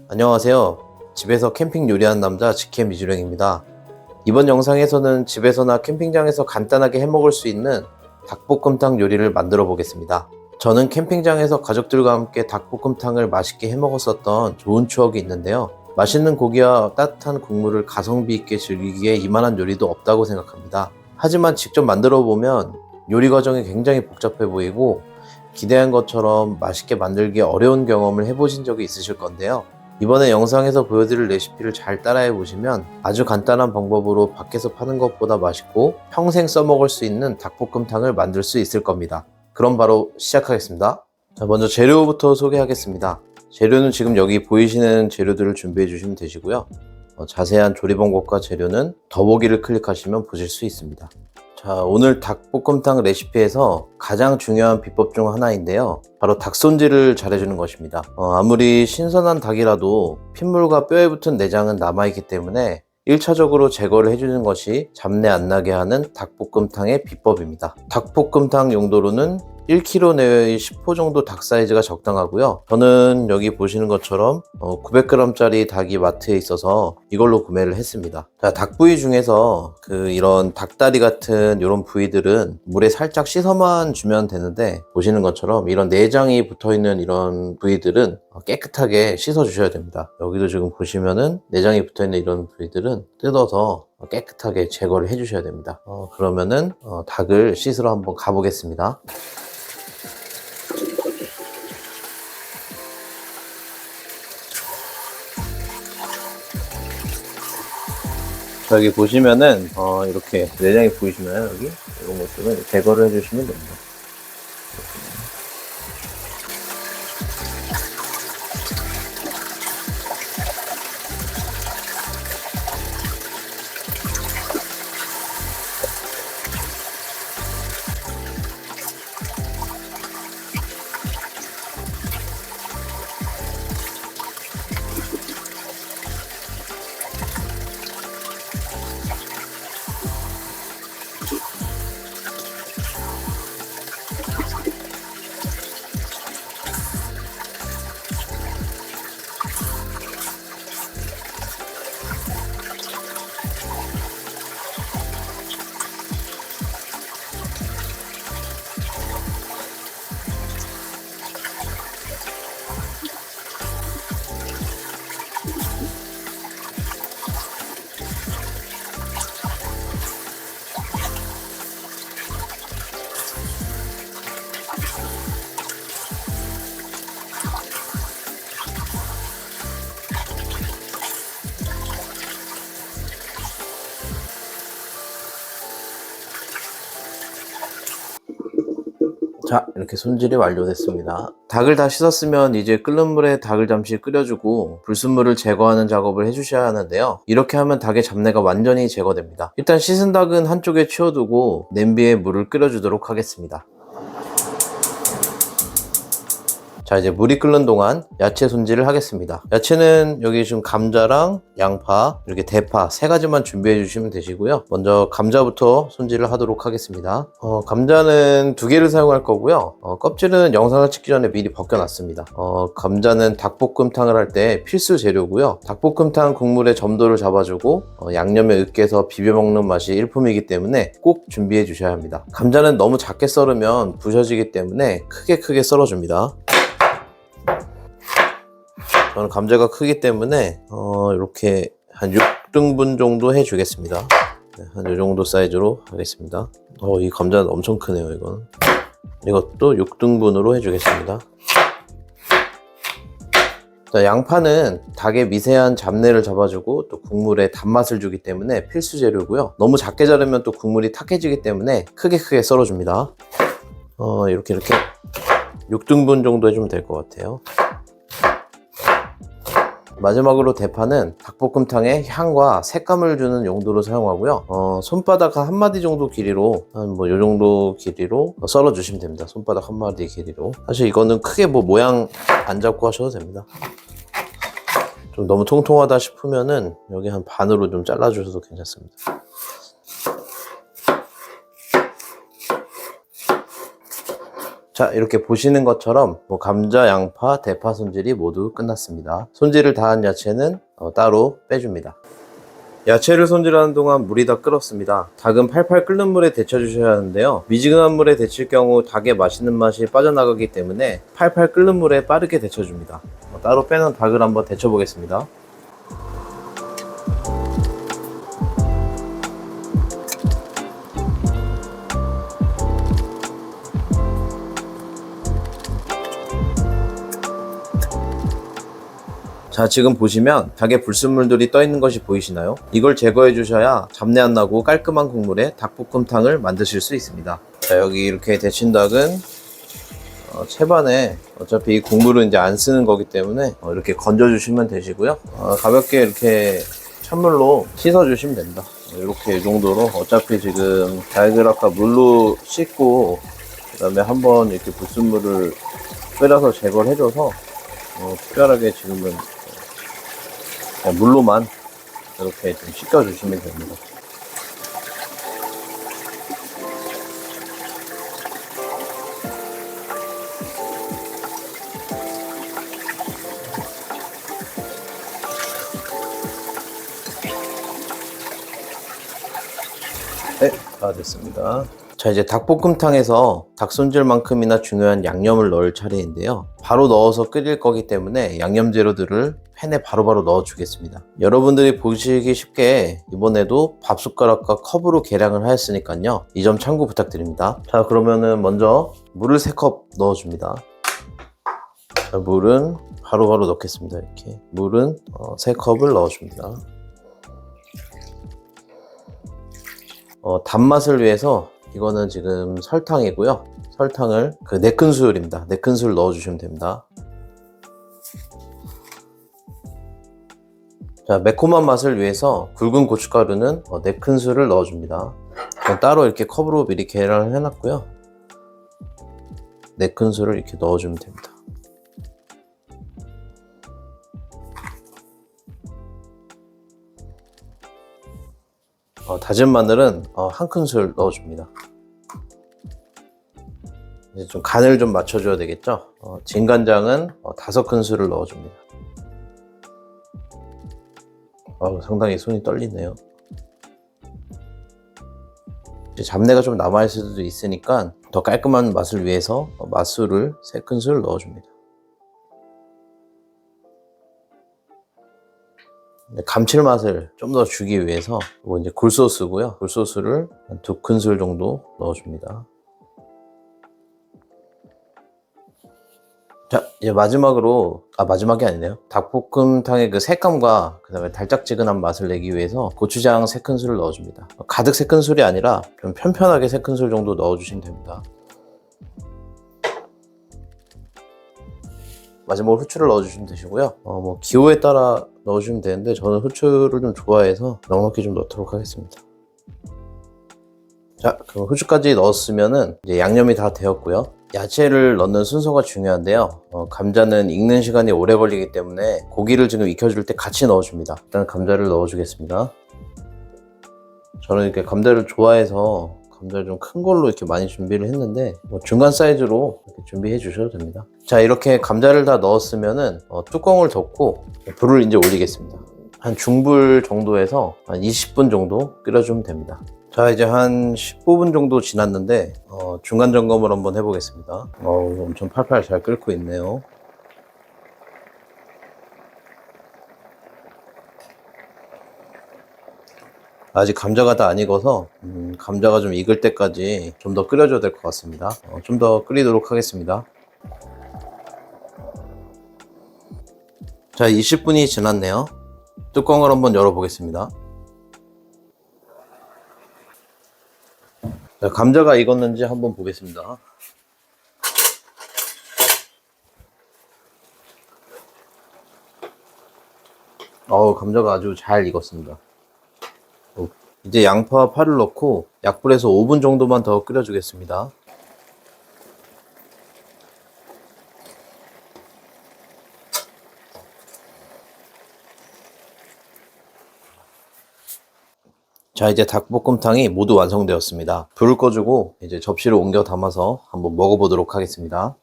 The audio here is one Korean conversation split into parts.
안녕하세요. 집에서 캠핑 요리하는 남자 직캠 이주령입니다. 이번 영상에서는 집에서나 캠핑장에서 간단하게 해먹을 수 있는 닭볶음탕 요리를 만들어 보겠습니다. 저는 캠핑장에서 가족들과 함께 닭볶음탕을 맛있게 해먹었었던 좋은 추억이 있는데요. 맛있는 고기와 따뜻한 국물을 가성비 있게 즐기기에 이만한 요리도 없다고 생각합니다. 하지만 직접 만들어 보면 요리 과정이 굉장히 복잡해 보이고 기대한 것처럼 맛있게 만들기 어려운 경험을 해보신 적이 있으실 건데요. 이번에 영상에서 보여드릴 레시피를 잘 따라해 보시면 아주 간단한 방법으로 밖에서 파는 것보다 맛있고 평생 써먹을 수 있는 닭볶음탕을 만들 수 있을 겁니다. 그럼 바로 시작하겠습니다. 자, 먼저 재료부터 소개하겠습니다. 재료는 지금 여기 보이시는 재료들을 준비해 주시면 되시고요. 자세한 조리 방법과 재료는 더보기를 클릭하시면 보실 수 있습니다. 자, 오늘 닭볶음탕 레시피에서 가장 중요한 비법 중 하나인데요. 바로 닭 손질을 잘해주는 것입니다. 아무리 신선한 닭이라도 핏물과 뼈에 붙은 내장은 남아있기 때문에 1차적으로 제거를 해주는 것이 잡내 안 나게 하는 닭볶음탕의 비법입니다. 닭볶음탕 용도로는 1kg 내외의 10호 정도 닭 사이즈가 적당하고요. 저는 여기 보시는 것처럼 900g짜리 닭이 마트에 있어서 이걸로 구매를 했습니다. 자, 닭 부위 중에서 이런 닭다리 같은 이런 부위들은 물에 살짝 씻어만 주면 되는데, 보시는 것처럼 이런 내장이 붙어있는 이런 부위들은 깨끗하게 씻어 주셔야 됩니다. 여기도 지금 보시면은 내장이 붙어있는 이런 부위들은 뜯어서 깨끗하게 제거를 해 주셔야 됩니다. 그러면은 닭을 씻으러 한번 가보겠습니다. 여기 보시면은 이렇게 내장이 보이시나요? 여기 이런 것들은 제거를 해주시면 됩니다. 자, 이렇게 손질이 완료됐습니다. 닭을 다 씻었으면 이제 끓는 물에 닭을 잠시 끓여주고 불순물을 제거하는 작업을 해주셔야 하는데요. 이렇게 하면 닭의 잡내가 완전히 제거됩니다. 일단 씻은 닭은 한쪽에 치워두고 냄비에 물을 끓여주도록 하겠습니다. 자, 이제 물이 끓는 동안 야채 손질을 하겠습니다. 야채는 여기 지금 감자랑 양파, 이렇게 대파 세 가지만 준비해 주시면 되시고요. 먼저 감자부터 손질을 하도록 하겠습니다. 감자는 2개를 사용할 거고요. 껍질은 영상을 찍기 전에 미리 벗겨놨습니다. 감자는 닭볶음탕을 할 때 필수 재료고요. 닭볶음탕 국물의 점도를 잡아주고 양념에 으깨서 비벼 먹는 맛이 일품이기 때문에 꼭 준비해 주셔야 합니다. 감자는 너무 작게 썰으면 부셔지기 때문에 크게 썰어줍니다. 저는 감자가 크기 때문에 이렇게 한 6등분 정도 해주겠습니다. 네, 한 이 정도 사이즈로 하겠습니다. 이 감자는 엄청 크네요. 이것도 6등분으로 해주겠습니다. 자, 양파는 닭의 미세한 잡내를 잡아주고 또 국물에 단맛을 주기 때문에 필수 재료고요. 너무 작게 자르면 또 국물이 탁해지기 때문에 크게 썰어줍니다. 이렇게 6등분 정도 해주면 될 것 같아요. 마지막으로 대파는 닭볶음탕에 향과 색감을 주는 용도로 사용하고요. 손바닥 한 마디 정도 길이로 요 정도 길이로 썰어 주시면 됩니다. 손바닥 한 마디 길이로. 사실 이거는 크게 모양 안 잡고 하셔도 됩니다. 좀 너무 통통하다 싶으면은 여기 한 반으로 좀 잘라 주셔도 괜찮습니다. 자, 이렇게 보시는 것처럼 감자, 양파, 대파 손질이 모두 끝났습니다. 손질을 다 한 야채는 따로 빼줍니다. 야채를 손질하는 동안 물이 다 끓었습니다. 닭은 팔팔 끓는 물에 데쳐주셔야 하는데요. 미지근한 물에 데칠 경우 닭의 맛있는 맛이 빠져나가기 때문에 팔팔 끓는 물에 빠르게 데쳐줍니다. 따로 빼는 닭을 한번 데쳐보겠습니다. 자, 지금 보시면 닭의 불순물들이 떠 있는 것이 보이시나요? 이걸 제거해 주셔야 잡내 안 나고 깔끔한 국물에 닭볶음탕을 만드실 수 있습니다. 자, 여기 이렇게 데친 닭은 채반에 어차피 이 국물은 이제 안 쓰는 거기 때문에 이렇게 건져 주시면 되시고요. 가볍게 이렇게 찬물로 씻어 주시면 됩니다. 이렇게 이 정도로 어차피 지금 닭을 아까 물로 씻고 그 다음에 한번 이렇게 불순물을 끓여서 제거를 해줘서 특별하게 지금은 그냥 물로만 이렇게 좀 씻겨주시면 됩니다. 네, 다 됐습니다. 자, 이제 닭볶음탕에서 닭 손질만큼이나 중요한 양념을 넣을 차례인데요. 바로 넣어서 끓일 거기 때문에 양념 재료들을 팬에 바로바로 넣어 주겠습니다. 여러분들이 보시기 쉽게 이번에도 밥 숟가락과 컵으로 계량을 하였으니까요. 이 점 참고 부탁드립니다. 자, 그러면은 먼저 물을 3컵 넣어 줍니다. 자, 물은 바로바로 넣겠습니다. 이렇게 물은 3컵을 넣어 줍니다. 단맛을 위해서 이거는 지금 설탕이고요. 설탕을 4큰술입니다. 4큰술 넣어주시면 됩니다. 자, 매콤한 맛을 위해서 굵은 고춧가루는 4큰술을 넣어줍니다. 따로 이렇게 컵으로 미리 계량을 해놨고요. 4큰술을 이렇게 넣어주면 됩니다. 다진 마늘은 1큰술 넣어줍니다. 이제 좀 간을 좀 맞춰줘야 되겠죠. 진간장은 5큰술을 넣어줍니다. 상당히 손이 떨리네요. 이제 잡내가 좀 남아있을 수도 있으니까 더 깔끔한 맛을 위해서 맛술을 3큰술 넣어줍니다. 감칠맛을 좀 더 주기 위해서 이거 이제 굴소스고요. 굴소스를 한 2큰술 정도 넣어줍니다. 자, 이제 마지막으로, 마지막이 아니네요. 닭볶음탕의 그 색감과 그 다음에 달짝지근한 맛을 내기 위해서 고추장 3큰술을 넣어줍니다. 가득 3큰술이 아니라 좀 편편하게 3큰술 정도 넣어주시면 됩니다. 마지막으로 후추를 넣어주시면 되시고요. 기호에 따라 넣어주시면 되는데 저는 후추를 좀 좋아해서 넉넉히 좀 넣도록 하겠습니다. 자, 그럼 후추까지 넣었으면은 이제 양념이 다 되었고요. 야채를 넣는 순서가 중요한데요. 감자는 익는 시간이 오래 걸리기 때문에 고기를 지금 익혀줄 때 같이 넣어줍니다. 일단 감자를 넣어주겠습니다. 저는 이렇게 감자를 좋아해서 감자를 좀 큰 걸로 이렇게 많이 준비를 했는데 중간 사이즈로 이렇게 준비해 주셔도 됩니다. 자, 이렇게 감자를 다 넣었으면은 뚜껑을 덮고 불을 이제 올리겠습니다. 한 중불 정도에서 한 20분 정도 끓여주면 됩니다. 자, 이제 한 15분 정도 지났는데 중간 점검을 한번 해보겠습니다. 엄청 팔팔 잘 끓고 있네요. 아직 감자가 다 안 익어서 감자가 좀 익을 때까지 좀 더 끓여줘야 될 것 같습니다. 좀 더 끓이도록 하겠습니다. 자, 20분이 지났네요. 뚜껑을 한번 열어보겠습니다. 자, 감자가 익었는지 한번 보겠습니다. 감자가 아주 잘 익었습니다. 이제 양파와 파를 넣고 약불에서 5분 정도만 더 끓여주겠습니다. 자, 이제 닭볶음탕이 모두 완성되었습니다. 불을 꺼주고 이제 접시를 옮겨 담아서 한번 먹어보도록 하겠습니다.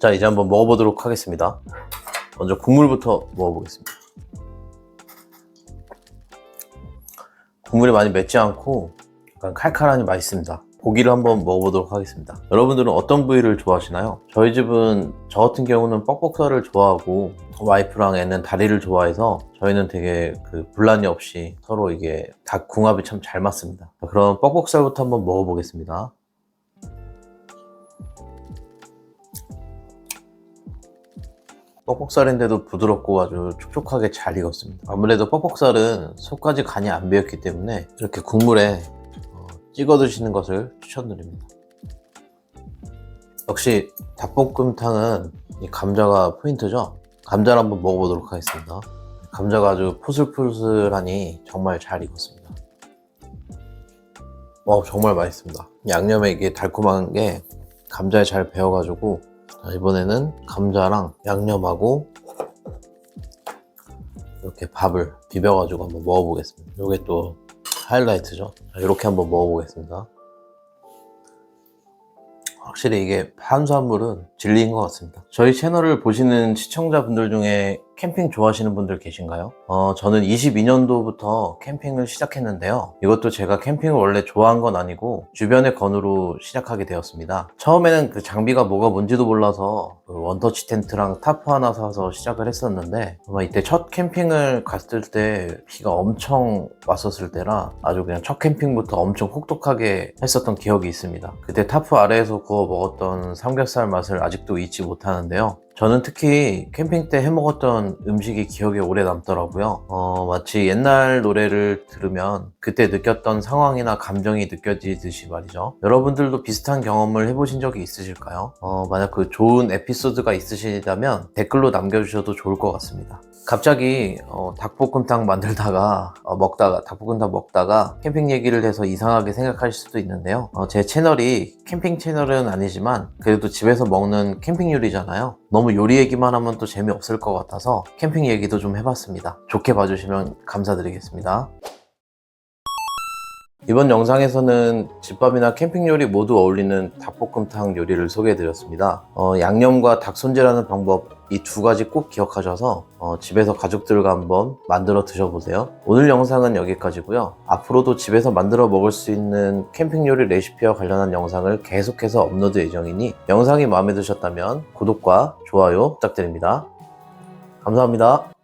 자, 이제 한번 먹어보도록 하겠습니다. 먼저 국물부터 먹어보겠습니다. 국물이 많이 맵지 않고 약간 칼칼하니 맛있습니다. 고기를 한번 먹어보도록 하겠습니다. 여러분들은 어떤 부위를 좋아하시나요? 저희 집은 저 같은 경우는 뻑뻑살을 좋아하고 와이프랑 애는 다리를 좋아해서 저희는 되게 분란이 없이 서로 이게 닭 궁합이 참 잘 맞습니다. 그럼 뻑뻑살부터 한번 먹어보겠습니다. 뻑뻑살인데도 부드럽고 아주 촉촉하게 잘 익었습니다. 아무래도 뻑뻑살은 속까지 간이 안 배었기 때문에 이렇게 국물에 찍어 드시는 것을 추천드립니다. 역시 닭볶음탕은 이 감자가 포인트죠. 감자를 한번 먹어보도록 하겠습니다. 감자가 아주 포슬포슬하니 정말 잘 익었습니다. 정말 맛있습니다. 양념에 이게 달콤한 게 감자에 잘 배어가지고, 이번에는 감자랑 양념하고 이렇게 밥을 비벼가지고 한번 먹어보겠습니다. 이게 또 하이라이트죠. 이렇게 한번 먹어보겠습니다. 확실히 이게 탄수화물은 진리인 것 같습니다. 저희 채널을 보시는 시청자분들 중에 캠핑 좋아하시는 분들 계신가요? 저는 22년도부터 캠핑을 시작했는데요. 이것도 제가 캠핑을 원래 좋아한 건 아니고 주변의 건으로 시작하게 되었습니다. 처음에는 그 장비가 뭐가 뭔지도 몰라서 원터치 텐트랑 타프 하나 사서 시작을 했었는데, 아마 이때 첫 캠핑을 갔을 때 비가 엄청 왔었을 때라 아주 그냥 첫 캠핑부터 엄청 혹독하게 했었던 기억이 있습니다. 그때 타프 아래에서 구워 먹었던 삼겹살 맛을 아직도 잊지 못하는데요. 저는 특히 캠핑 때 해먹었던 음식이 기억에 오래 남더라고요. 마치 옛날 노래를 들으면 그때 느꼈던 상황이나 감정이 느껴지듯이 말이죠. 여러분들도 비슷한 경험을 해보신 적이 있으실까요? 만약 그 좋은 에피소드가 있으시다면 댓글로 남겨주셔도 좋을 것 같습니다. 갑자기 닭볶음탕 만들다가 닭볶음탕 먹다가 캠핑 얘기를 해서 이상하게 생각하실 수도 있는데요. 제 채널이 캠핑 채널은 아니지만 그래도 집에서 먹는 캠핑 요리잖아요. 너무 요리 얘기만 하면 또 재미없을 것 같아서 캠핑 얘기도 좀 해봤습니다. 좋게 봐주시면 감사드리겠습니다. 이번 영상에서는 집밥이나 캠핑 요리 모두 어울리는 닭볶음탕 요리를 소개해드렸습니다. 양념과 닭 손질하는 방법 이 두 가지 꼭 기억하셔서 집에서 가족들과 한번 만들어 드셔보세요. 오늘 영상은 여기까지고요. 앞으로도 집에서 만들어 먹을 수 있는 캠핑 요리 레시피와 관련한 영상을 계속해서 업로드 예정이니 영상이 마음에 드셨다면 구독과 좋아요 부탁드립니다. 감사합니다.